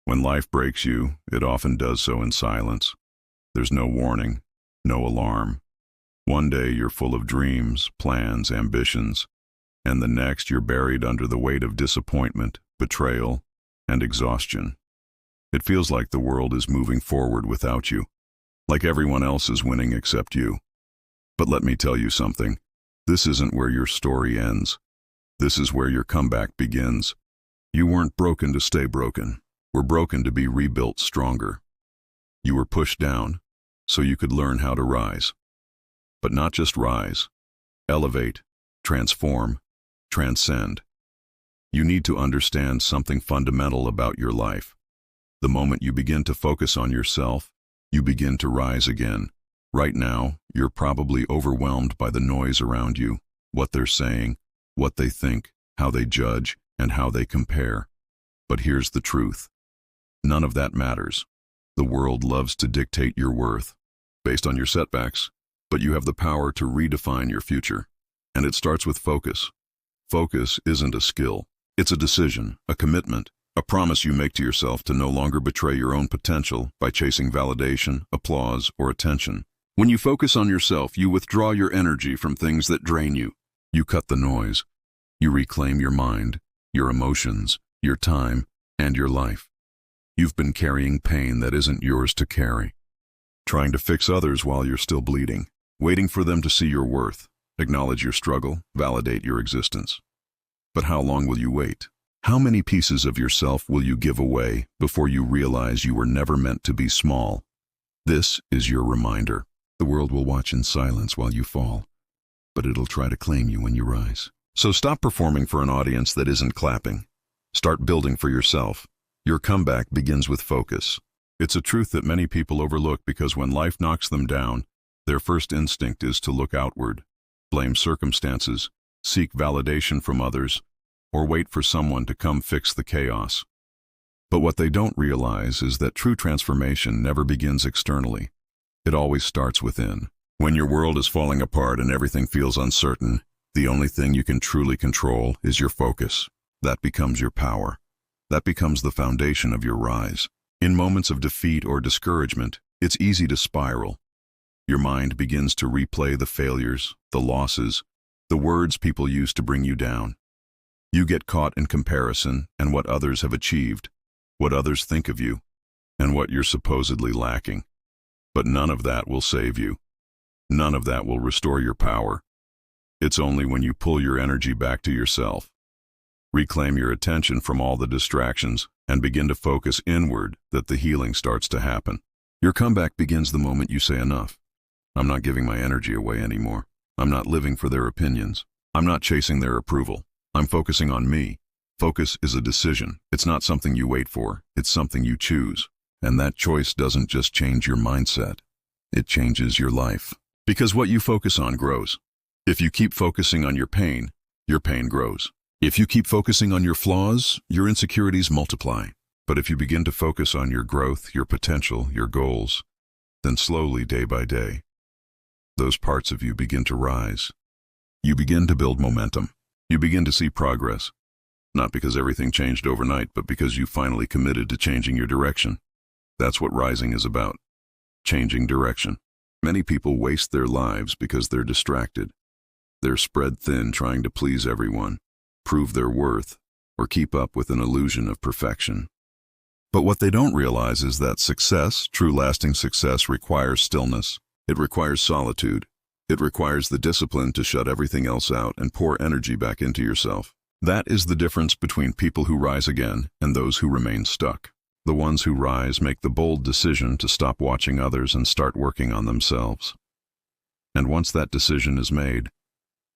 When life breaks you, it often does so in silence. There's no warning, no alarm. One day you're full of dreams, plans, ambitions, and the next you're buried under the weight of disappointment, betrayal, and exhaustion. It feels like the world is moving forward without you, like everyone else is winning except you. But let me tell you something. This isn't where your story ends. This is where your comeback begins. You weren't broken to stay broken. Were broken to be rebuilt stronger. You were pushed down so you could learn how to rise. But not just rise. Elevate, transform, transcend. You need to understand something fundamental about your life. The moment you begin to focus on yourself, you begin to rise again. Right now, you're probably overwhelmed by the noise around you, what they're saying, what they think, how they judge, and how they compare. But here's the truth. None of that matters. The world loves to dictate your worth, based on your setbacks, but you have the power to redefine your future. And it starts with focus. Focus isn't a skill. It's a decision, a commitment, a promise you make to yourself to no longer betray your own potential by chasing validation, applause, or attention. When you focus on yourself, you withdraw your energy from things that drain you. You cut the noise. You reclaim your mind, your emotions, your time, and your life. You've been carrying pain that isn't yours to carry. Trying to fix others while you're still bleeding. Waiting for them to see your worth, acknowledge your struggle, validate your existence. But how long will you wait? How many pieces of yourself will you give away before you realize you were never meant to be small? This is your reminder. The world will watch in silence while you fall, but it'll try to claim you when you rise. So stop performing for an audience that isn't clapping. Start building for yourself. Your comeback begins with focus. It's a truth that many people overlook because when life knocks them down, their first instinct is to look outward, blame circumstances, seek validation from others, or wait for someone to come fix the chaos. But what they don't realize is that true transformation never begins externally. It always starts within. When your world is falling apart and everything feels uncertain, the only thing you can truly control is your focus. That becomes your power. That becomes the foundation of your rise. In moments of defeat or discouragement, it's easy to spiral. Your mind begins to replay the failures, the losses, the words people use to bring you down. You get caught in comparison and what others have achieved, what others think of you, and what you're supposedly lacking. But none of that will save you. None of that will restore your power. It's only when you pull your energy back to yourself, reclaim your attention from all the distractions, and begin to focus inward that the healing starts to happen. Your comeback begins the moment you say enough. I'm not giving my energy away anymore. I'm not living for their opinions. I'm not chasing their approval. I'm focusing on me. Focus is a decision. It's not something you wait for. It's something you choose. And that choice doesn't just change your mindset. It changes your life. Because what you focus on grows. If you keep focusing on your pain grows. If you keep focusing on your flaws, your insecurities multiply. But if you begin to focus on your growth, your potential, your goals, then slowly, day by day, those parts of you begin to rise. You begin to build momentum. You begin to see progress. Not because everything changed overnight, but because you finally committed to changing your direction. That's what rising is about. Changing direction. Many people waste their lives because they're distracted. They're spread thin trying to please everyone, prove their worth, or keep up with an illusion of perfection. But what they don't realize is that success, true lasting success, requires stillness. It requires solitude. It requires the discipline to shut everything else out and pour energy back into yourself. That is the difference between people who rise again and those who remain stuck. The ones who rise make the bold decision to stop watching others and start working on themselves. And once that decision is made,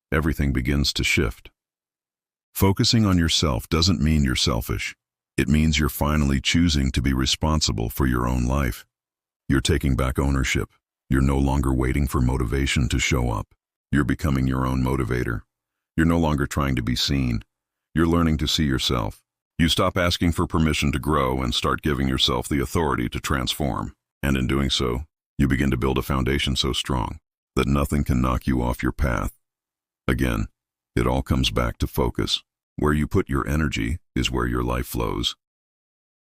everything begins to shift. Focusing on yourself doesn't mean you're selfish. It means you're finally choosing to be responsible for your own life. You're taking back ownership. You're no longer waiting for motivation to show up. You're becoming your own motivator. You're no longer trying to be seen. You're learning to see yourself. You stop asking for permission to grow and start giving yourself the authority to transform. And in doing so, you begin to build a foundation so strong that nothing can knock you off your path. Again, it all comes back to focus. Where you put your energy is where your life flows.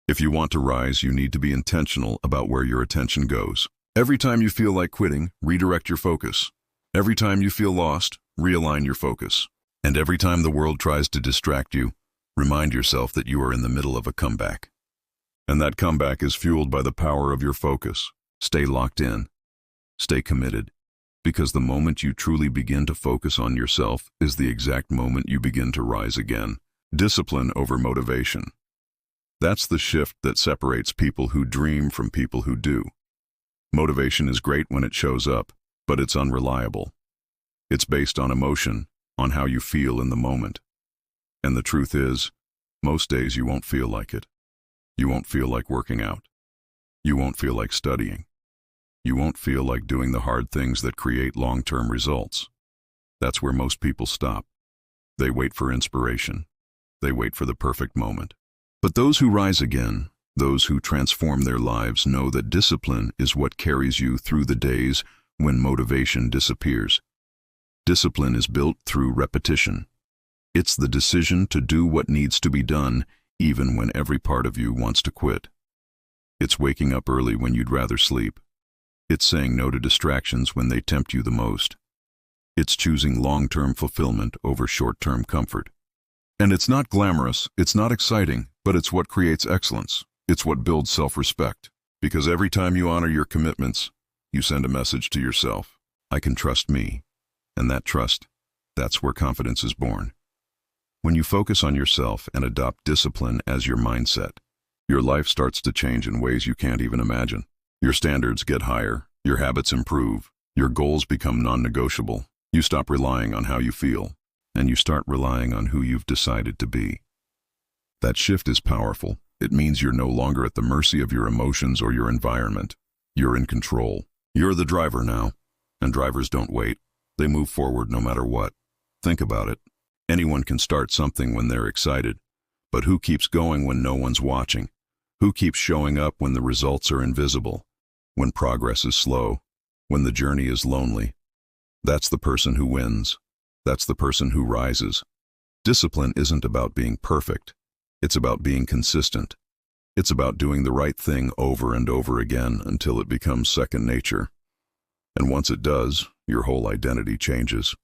If you want to rise, you need to be intentional about where your attention goes. Every time you feel like quitting, redirect your focus. Every time you feel lost, realign your focus. And every time the world tries to distract you, remind yourself that you are in the middle of a comeback. And that comeback is fueled by the power of your focus. Stay locked in. Stay committed. Because the moment you truly begin to focus on yourself is the exact moment you begin to rise again. Discipline over motivation. That's the shift that separates people who dream from people who do. Motivation is great when it shows up, but it's unreliable. It's based on emotion, on how you feel in the moment. And the truth is, most days you won't feel like it. You won't feel like working out. You won't feel like studying. You won't feel like doing the hard things that create long-term results. That's where most people stop. They wait for inspiration. They wait for the perfect moment. But those who rise again, those who transform their lives, know that discipline is what carries you through the days when motivation disappears. Discipline is built through repetition. It's the decision to do what needs to be done, even when every part of you wants to quit. It's waking up early when you'd rather sleep. It's saying no to distractions when they tempt you the most. It's choosing long-term fulfillment over short-term comfort. And it's not glamorous, it's not exciting, but it's what creates excellence. It's what builds self-respect. Because every time you honor your commitments, you send a message to yourself. I can trust me. And that trust, that's where confidence is born. When you focus on yourself and adopt discipline as your mindset, your life starts to change in ways you can't even imagine. Your standards get higher, your habits improve, your goals become non-negotiable. You stop relying on how you feel, and you start relying on who you've decided to be. That shift is powerful. It means you're no longer at the mercy of your emotions or your environment. You're in control. You're the driver now, and drivers don't wait. They move forward no matter what. Think about it. Anyone can start something when they're excited, but who keeps going when no one's watching? Who keeps showing up when the results are invisible? When progress is slow? When the journey is lonely? That's the person who wins. That's the person who rises. Discipline isn't about being perfect. It's about being consistent. It's about doing the right thing over and over again until it becomes second nature. And once it does, your whole identity changes.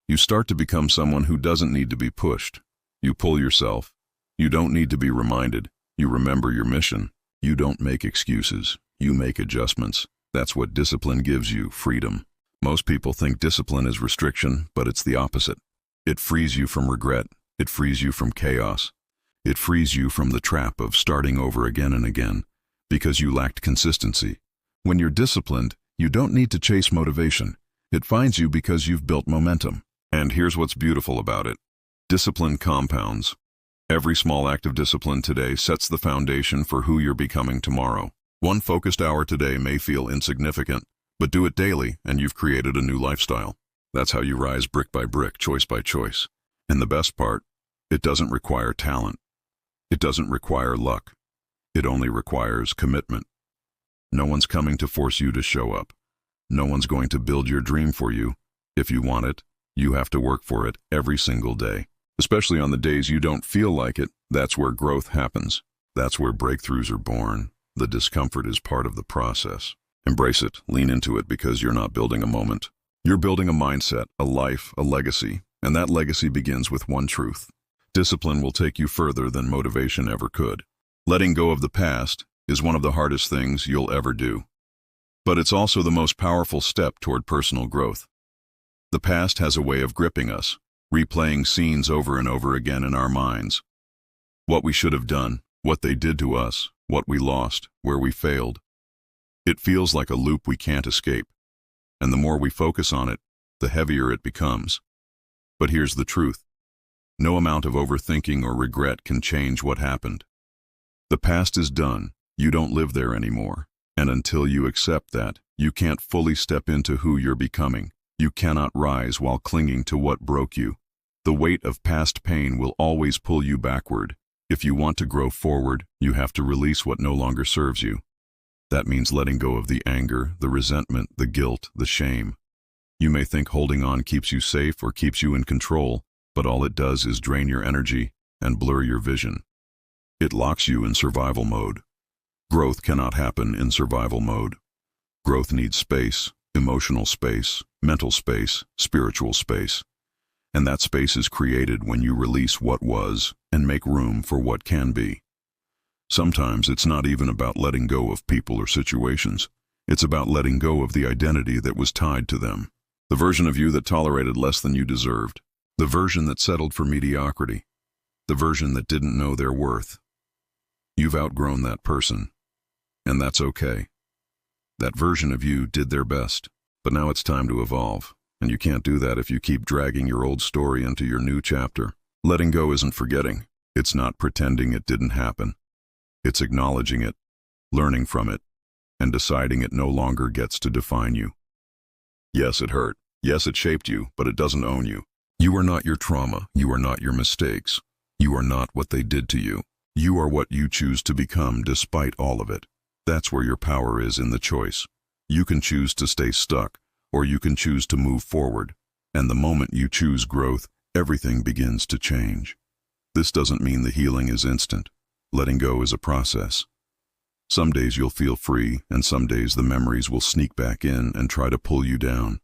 You start to become someone who doesn't need to be pushed. You pull yourself. You don't need to be reminded. You remember your mission. You don't make excuses. You make adjustments. That's what discipline gives you, freedom. Most people think discipline is restriction, but it's the opposite. It frees you from regret. It frees you from chaos. It frees you from the trap of starting over again and again, because you lacked consistency. When you're disciplined, you don't need to chase motivation. It finds you because you've built momentum. And here's what's beautiful about it. Discipline compounds. Every small act of discipline today sets the foundation for who you're becoming tomorrow. One focused hour today may feel insignificant, but do it daily and you've created a new lifestyle. That's how you rise brick by brick, choice by choice. And the best part, it doesn't require talent. It doesn't require luck. It only requires commitment. No one's coming to force you to show up. No one's going to build your dream for you. If you want it, you have to work for it every single day. Especially on the days you don't feel like it, that's where growth happens. That's where breakthroughs are born. The discomfort is part of the process. Embrace it, lean into it, because you're not building a moment. You're building a mindset, a life, a legacy, and that legacy begins with one truth. Discipline will take you further than motivation ever could. Letting go of the past is one of the hardest things you'll ever do. But it's also the most powerful step toward personal growth. The past has a way of gripping us, replaying scenes over and over again in our minds. What we should have done, what they did to us, what we lost, where we failed. It feels like a loop we can't escape. And the more we focus on it, the heavier it becomes. But here's the truth. No amount of overthinking or regret can change what happened. The past is done. You don't live there anymore. And until you accept that, you can't fully step into who you're becoming. You cannot rise while clinging to what broke you. The weight of past pain will always pull you backward. If you want to grow forward, you have to release what no longer serves you. That means letting go of the anger, the resentment, the guilt, the shame. You may think holding on keeps you safe or keeps you in control, but all it does is drain your energy and blur your vision. It locks you in survival mode. Growth cannot happen in survival mode. Growth needs space, emotional space, mental space, spiritual space. And that space is created when you release what was and make room for what can be. Sometimes it's not even about letting go of people or situations. It's about letting go of the identity that was tied to them. The version of you that tolerated less than you deserved. The version that settled for mediocrity. The version that didn't know their worth. You've outgrown that person. And that's okay. That version of you did their best. But now it's time to evolve. And you can't do that if you keep dragging your old story into your new chapter. Letting go isn't forgetting. It's not pretending it didn't happen. It's acknowledging it, learning from it, and deciding it no longer gets to define you. Yes, it hurt. Yes, it shaped you, but it doesn't own you. You are not your trauma. You are not your mistakes. You are not what they did to you. You are what you choose to become despite all of it. That's where your power is in the choice. You can choose to stay stuck, or you can choose to move forward. And the moment you choose growth, everything begins to change. This doesn't mean the healing is instant. Letting go is a process. Some days you'll feel free, and some days the memories will sneak back in and try to pull you down.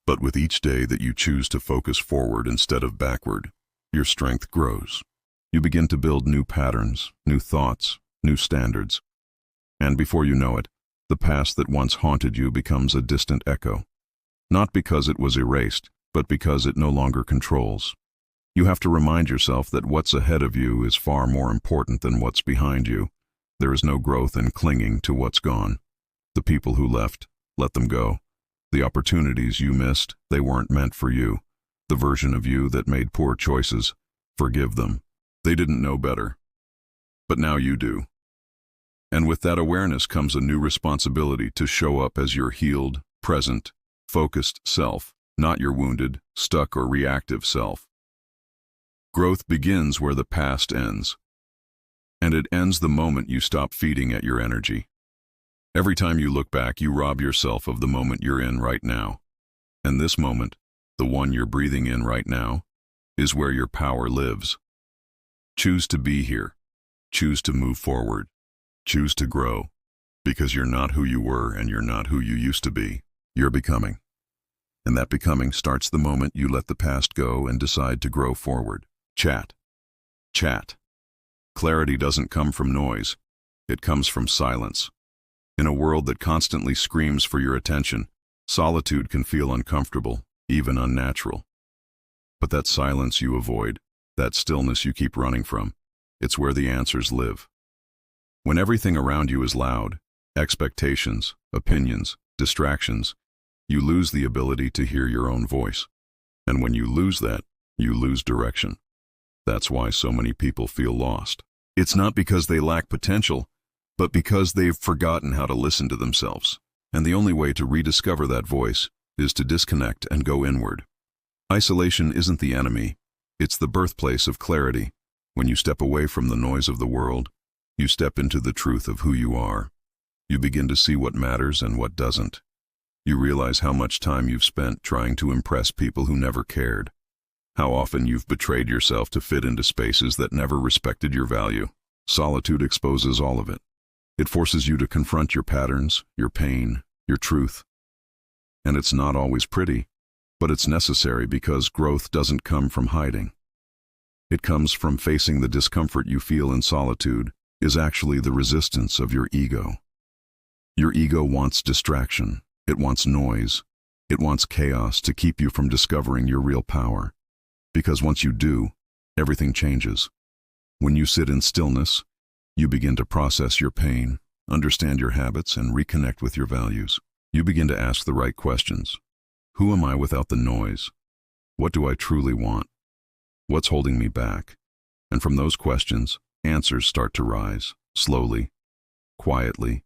But with each day that you choose to focus forward instead of backward, your strength grows. You begin to build new patterns, new thoughts, new standards. And before you know it, the past that once haunted you becomes a distant echo. Not because it was erased, but because it no longer controls. You have to remind yourself that what's ahead of you is far more important than what's behind you. There is no growth in clinging to what's gone. The people who left, let them go. The opportunities you missed, they weren't meant for you. The version of you that made poor choices, forgive them. They didn't know better. But now you do. And with that awareness comes a new responsibility to show up as your healed, present, focused self, not your wounded, stuck, or reactive self. Growth begins where the past ends. And it ends the moment you stop feeding at your energy. Every time you look back, you rob yourself of the moment you're in right now. And this moment, the one you're breathing in right now, is where your power lives. Choose to be here. Choose to move forward. Choose to grow. Because you're not who you were and you're not who you used to be. You're becoming. And that becoming starts the moment you let the past go and decide to grow forward. Chat. Chat. Clarity doesn't come from noise. It comes from silence. In a world that constantly screams for your attention, solitude can feel uncomfortable, even unnatural. But that silence you avoid, that stillness you keep running from, it's where the answers live. When everything around you is loud, expectations, opinions, distractions, you lose the ability to hear your own voice. And when you lose that, you lose direction. That's why so many people feel lost. It's not because they lack potential, but because they've forgotten how to listen to themselves. And the only way to rediscover that voice is to disconnect and go inward. Isolation isn't the enemy. It's the birthplace of clarity. When you step away from the noise of the world, you step into the truth of who you are. You begin to see what matters and what doesn't. You realize how much time you've spent trying to impress people who never cared. How often you've betrayed yourself to fit into spaces that never respected your value. Solitude exposes all of it. It forces you to confront your patterns, your pain, your truth. And it's not always pretty, but it's necessary because growth doesn't come from hiding. It comes from facing the discomfort you feel in solitude is actually the resistance of your ego. Your ego wants distraction. It wants noise. It wants chaos to keep you from discovering your real power. Because once you do, everything changes. When you sit in stillness, you begin to process your pain, understand your habits, and reconnect with your values. You begin to ask the right questions. Who am I without the noise? What do I truly want? What's holding me back? And from those questions, answers start to rise, slowly, quietly,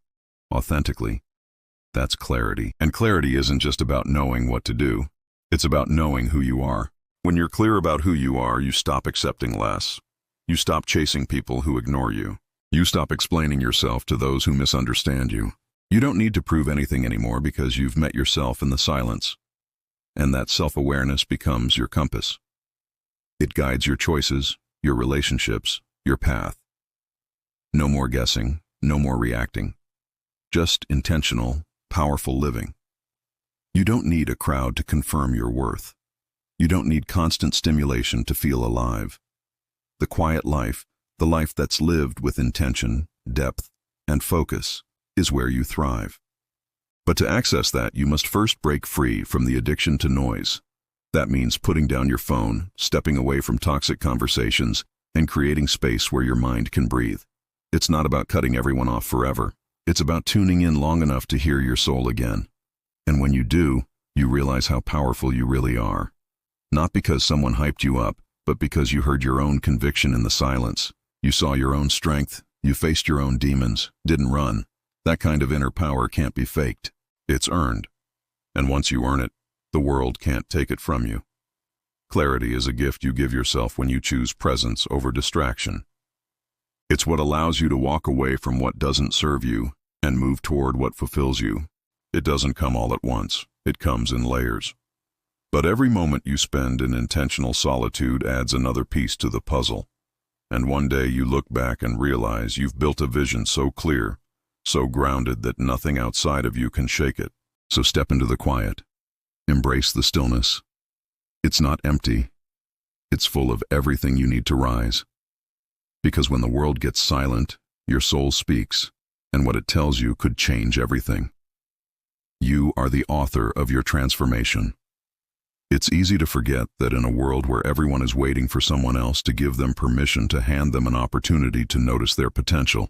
authentically. That's clarity. And clarity isn't just about knowing what to do. It's about knowing who you are. When you're clear about who you are, you stop accepting less. You stop chasing people who ignore you. You stop explaining yourself to those who misunderstand you. You don't need to prove anything anymore because you've met yourself in the silence. And that self-awareness becomes your compass. It guides your choices, your relationships, your path. No more guessing, no more reacting. Just intentional, powerful living. You don't need a crowd to confirm your worth. You don't need constant stimulation to feel alive. The quiet life, the life that's lived with intention, depth, and focus, is where you thrive. But to access that, you must first break free from the addiction to noise. That means putting down your phone, stepping away from toxic conversations, and creating space where your mind can breathe. It's not about cutting everyone off forever. It's about tuning in long enough to hear your soul again. And when you do, you realize how powerful you really are. Not because someone hyped you up, but because you heard your own conviction in the silence. You saw your own strength, you faced your own demons, didn't run. That kind of inner power can't be faked. It's earned. And once you earn it, the world can't take it from you. Clarity is a gift you give yourself when you choose presence over distraction. It's what allows you to walk away from what doesn't serve you and move toward what fulfills you. It doesn't come all at once. It comes in layers. But every moment you spend in intentional solitude adds another piece to the puzzle. And one day you look back and realize you've built a vision so clear, so grounded that nothing outside of you can shake it. So step into the quiet. Embrace the stillness. It's not empty. It's full of everything you need to rise. Because when the world gets silent, your soul speaks, and what it tells you could change everything. You are the author of your transformation. It's easy to forget that in a world where everyone is waiting for someone else to give them permission to hand them an opportunity to notice their potential.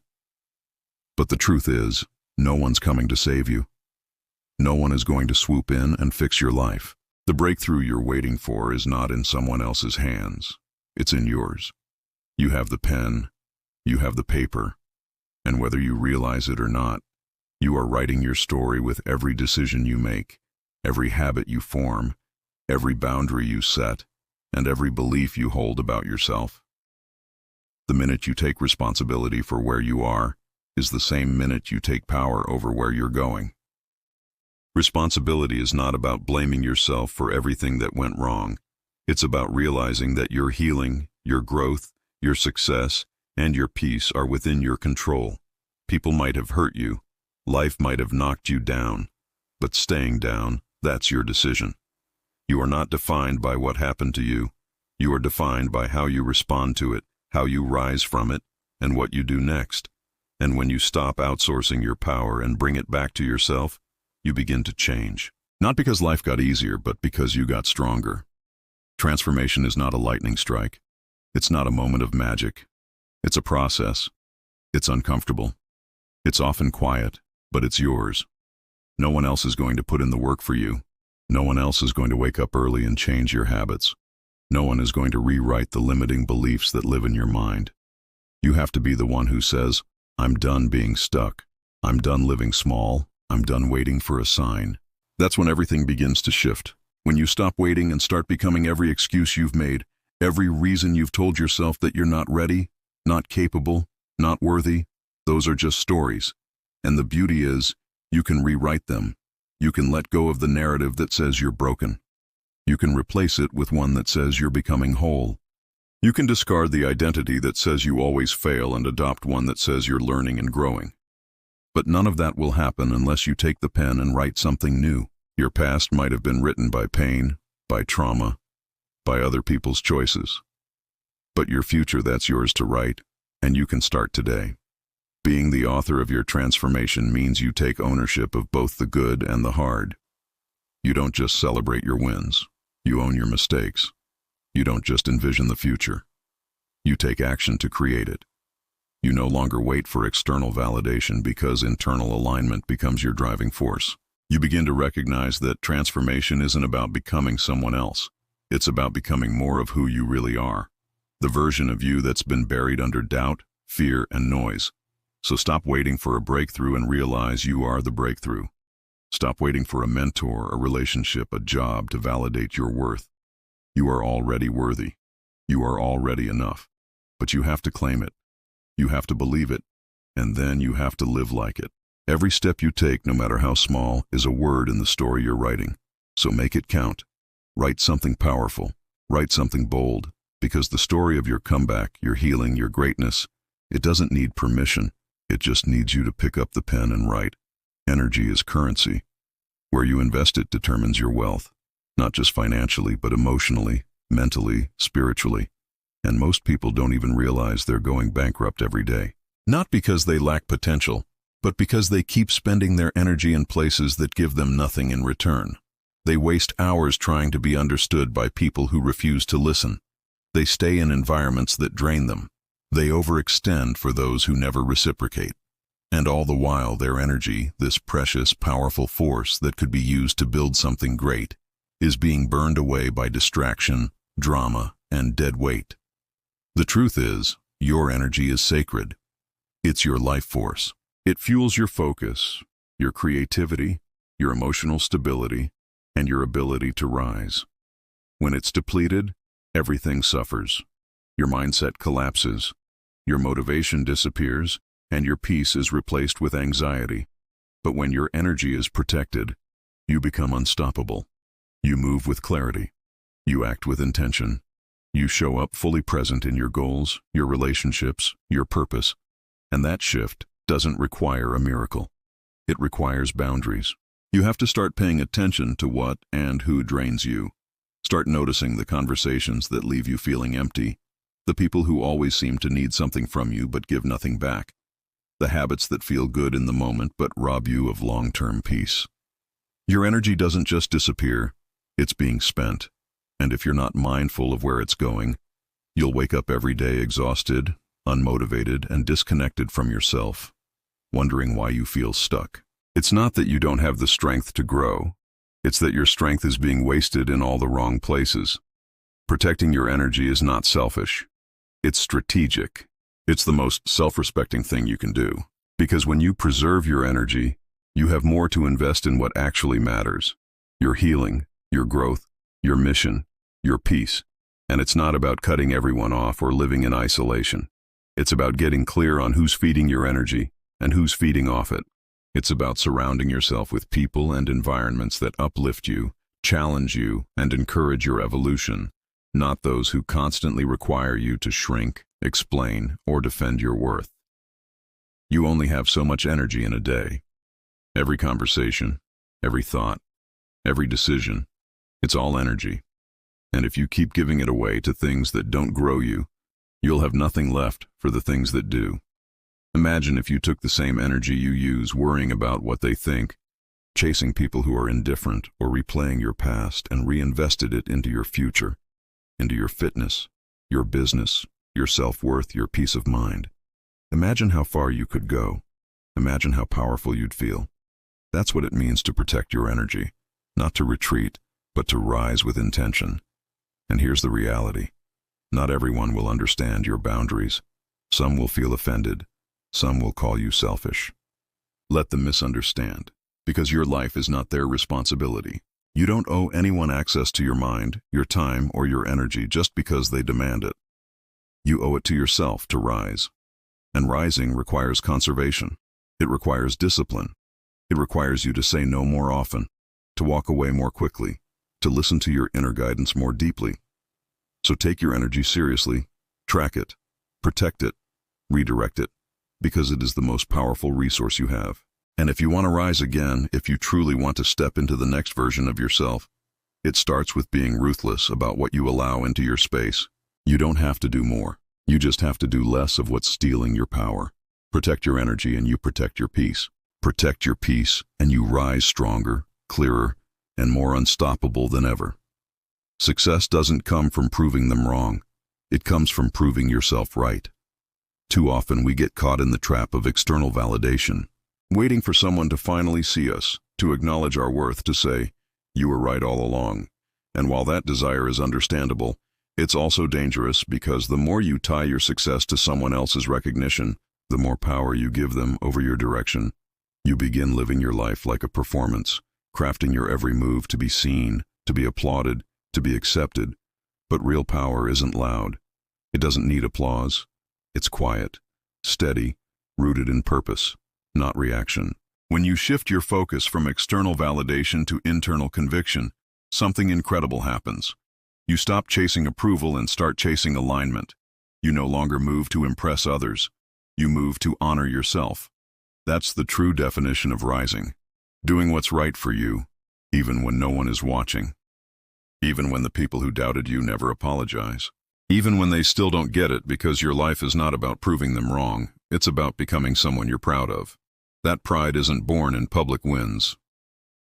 But the truth is, no one's coming to save you. No one is going to swoop in and fix your life. The breakthrough you're waiting for is not in someone else's hands. It's in yours. You have the pen, you have the paper, and whether you realize it or not, you are writing your story with every decision you make, every habit you form, every boundary you set, and every belief you hold about yourself. The minute you take responsibility for where you are is the same minute you take power over where you're going. Responsibility is not about blaming yourself for everything that went wrong. It's about realizing that your healing, your growth, your success, and your peace are within your control. People might have hurt you. Life might have knocked you down. But staying down, that's your decision. You are not defined by what happened to you. You are defined by how you respond to it, how you rise from it, and what you do next. And when you stop outsourcing your power and bring it back to yourself, you begin to change. Not because life got easier, but because you got stronger. Transformation is not a lightning strike. It's not a moment of magic. It's a process. It's uncomfortable. It's often quiet, but it's yours. No one else is going to put in the work for you. No one else is going to wake up early and change your habits. No one is going to rewrite the limiting beliefs that live in your mind. You have to be the one who says, I'm done being stuck. I'm done living small. I'm done waiting for a sign. That's when everything begins to shift. When you stop waiting and start becoming every excuse you've made, every reason you've told yourself that you're not ready, not capable, not worthy, those are just stories. And the beauty is, you can rewrite them. You can let go of the narrative that says you're broken. You can replace it with one that says you're becoming whole. You can discard the identity that says you always fail and adopt one that says you're learning and growing. But none of that will happen unless you take the pen and write something new. Your past might have been written by pain, by trauma, by other people's choices. But your future, that's yours to write, and you can start today. Being the author of your transformation means you take ownership of both the good and the hard. You don't just celebrate your wins. You own your mistakes. You don't just envision the future. You take action to create it. You no longer wait for external validation because internal alignment becomes your driving force. You begin to recognize that transformation isn't about becoming someone else. It's about becoming more of who you really are. The version of you that's been buried under doubt, fear, and noise. So stop waiting for a breakthrough and realize you are the breakthrough. Stop waiting for a mentor, a relationship, a job to validate your worth. You are already worthy. You are already enough. But you have to claim it. You have to believe it, and then you have to live like it. Every step you take, no matter how small, is a word in the story you're writing. So make it count. Write something powerful. Write something bold, because the story of your comeback, your healing, your greatness It doesn't need permission. It just needs you to pick up the pen and write. Energy is currency. Where you invest it determines your wealth, not just financially, but emotionally, mentally, spiritually. And most people don't even realize they're going bankrupt every day. Not because they lack potential, but because they keep spending their energy in places that give them nothing in return. They waste hours trying to be understood by people who refuse to listen. They stay in environments that drain them. They overextend for those who never reciprocate. And all the while, their energy, this precious, powerful force that could be used to build something great, is being burned away by distraction, drama, and dead weight. The truth is, your energy is sacred. It's your life force. It fuels your focus, your creativity, your emotional stability, and your ability to rise. When it's depleted, everything suffers. Your mindset collapses, your motivation disappears, and your peace is replaced with anxiety. But when your energy is protected, you become unstoppable. You move with clarity. You act with intention. You show up fully present in your goals, your relationships, your purpose. And that shift doesn't require a miracle. It requires boundaries. You have to start paying attention to what and who drains you. Start noticing the conversations that leave you feeling empty, the people who always seem to need something from you but give nothing back, the habits that feel good in the moment but rob you of long-term peace. Your energy doesn't just disappear, it's being spent. And if you're not mindful of where it's going, you'll wake up every day exhausted, unmotivated, and disconnected from yourself, wondering why you feel stuck. It's not that you don't have the strength to grow. It's that your strength is being wasted in all the wrong places. Protecting your energy is not selfish. It's strategic. It's the most self-respecting thing you can do. Because when you preserve your energy, you have more to invest in what actually matters. Your healing, your growth, your mission, your peace. And it's not about cutting everyone off or living in isolation. It's about getting clear on who's feeding your energy and who's feeding off it. It's about surrounding yourself with people and environments that uplift you, challenge you, and encourage your evolution, not those who constantly require you to shrink, explain, or defend your worth. You only have so much energy in a day. Every conversation, every thought, every decision, it's all energy. And if you keep giving it away to things that don't grow you, you'll have nothing left for the things that do. Imagine if you took the same energy you use worrying about what they think, chasing people who are indifferent, or replaying your past, and reinvested it into your future, into your fitness, your business, your self-worth, your peace of mind. Imagine how far you could go. Imagine how powerful you'd feel. That's what it means to protect your energy, not to retreat, but to rise with intention. And here's the reality. Not everyone will understand your boundaries. Some will feel offended. Some will call you selfish. Let them misunderstand, because your life is not their responsibility. You don't owe anyone access to your mind, your time, or your energy just because they demand it. You owe it to yourself to rise. And rising requires conservation. It requires discipline. It requires you to say no more often, to walk away more quickly, to listen to your inner guidance more deeply. So take your energy seriously, track it, protect it, redirect it, because it is the most powerful resource you have. And if you want to rise again, if you truly want to step into the next version of yourself, it starts with being ruthless about what you allow into your space. You don't have to do more. You just have to do less of what's stealing your power. Protect your energy and you protect your peace. Protect your peace and you rise stronger, clearer, and more unstoppable than ever. Success doesn't come from proving them wrong. It comes from proving yourself right. Too often we get caught in the trap of external validation, waiting for someone to finally see us, to acknowledge our worth, to say, "You were right all along." And while that desire is understandable, it's also dangerous because the more you tie your success to someone else's recognition, the more power you give them over your direction. You begin living your life like a performance, crafting your every move to be seen, to be applauded, to be accepted. But real power isn't loud. It doesn't need applause. It's quiet, steady, rooted in purpose, not reaction. When you shift your focus from external validation to internal conviction, something incredible happens. You stop chasing approval and start chasing alignment. You no longer move to impress others. You move to honor yourself. That's the true definition of rising. Doing what's right for you, even when no one is watching. Even when the people who doubted you never apologize. Even when they still don't get it, because your life is not about proving them wrong. It's about becoming someone you're proud of. That pride isn't born in public wins.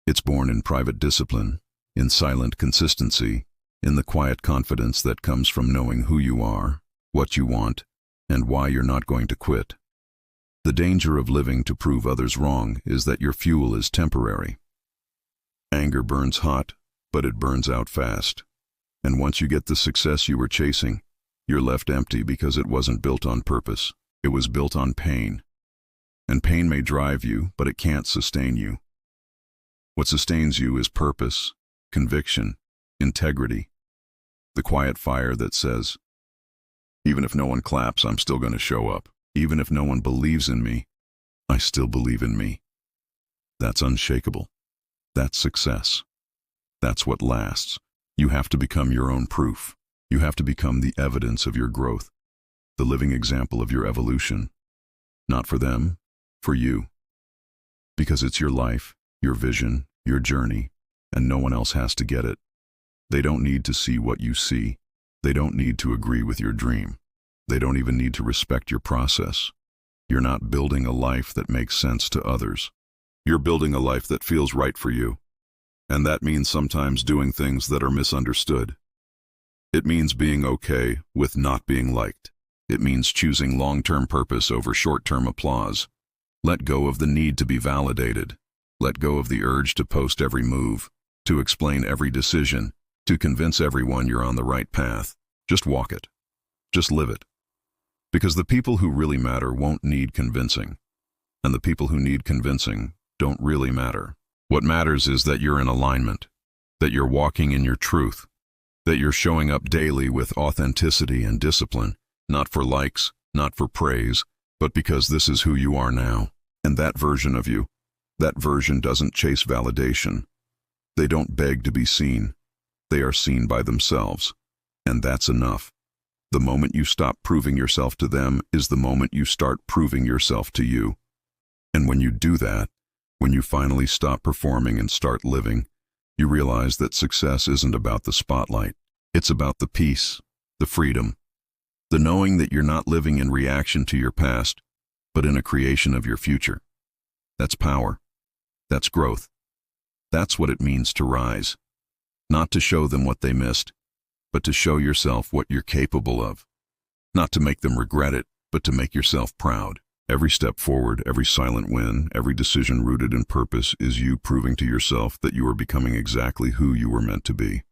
It's born in private discipline, in silent consistency, in the quiet confidence that comes from knowing who you are, what you want, and why you're not going to quit. The danger of living to prove others wrong is that your fuel is temporary. Anger burns hot, but it burns out fast. And once you get the success you were chasing, you're left empty because it wasn't built on purpose. It was built on pain. And pain may drive you, but it can't sustain you. What sustains you is purpose, conviction, integrity. The quiet fire that says, even if no one claps, I'm still going to show up. Even if no one believes in me, I still believe in me. That's unshakable. That's success. That's what lasts. You have to become your own proof. You have to become the evidence of your growth, the living example of your evolution. Not for them, for you. Because it's your life, your vision, your journey, and no one else has to get it. They don't need to see what you see. They don't need to agree with your dream. They don't even need to respect your process. You're not building a life that makes sense to others. You're building a life that feels right for you. And that means sometimes doing things that are misunderstood. It means being okay with not being liked. It means choosing long-term purpose over short-term applause. Let go of the need to be validated. Let go of the urge to post every move, to explain every decision, to convince everyone you're on the right path. Just walk it. Just live it. Because the people who really matter won't need convincing. And the people who need convincing don't really matter. What matters is that you're in alignment, that you're walking in your truth, that you're showing up daily with authenticity and discipline, not for likes, not for praise, but because this is who you are now. And that version of you, that version doesn't chase validation. They don't beg to be seen. They are seen by themselves. And that's enough. The moment you stop proving yourself to them is the moment you start proving yourself to you. And when you do that, when you finally stop performing and start living, you realize that success isn't about the spotlight. It's about the peace, the freedom, the knowing that you're not living in reaction to your past, but in a creation of your future. That's power. That's growth. That's what it means to rise. Not to show them what they missed, but to show yourself what you're capable of. Not to make them regret it, but to make yourself proud. Every step forward, every silent win, every decision rooted in purpose is you proving to yourself that you are becoming exactly who you were meant to be.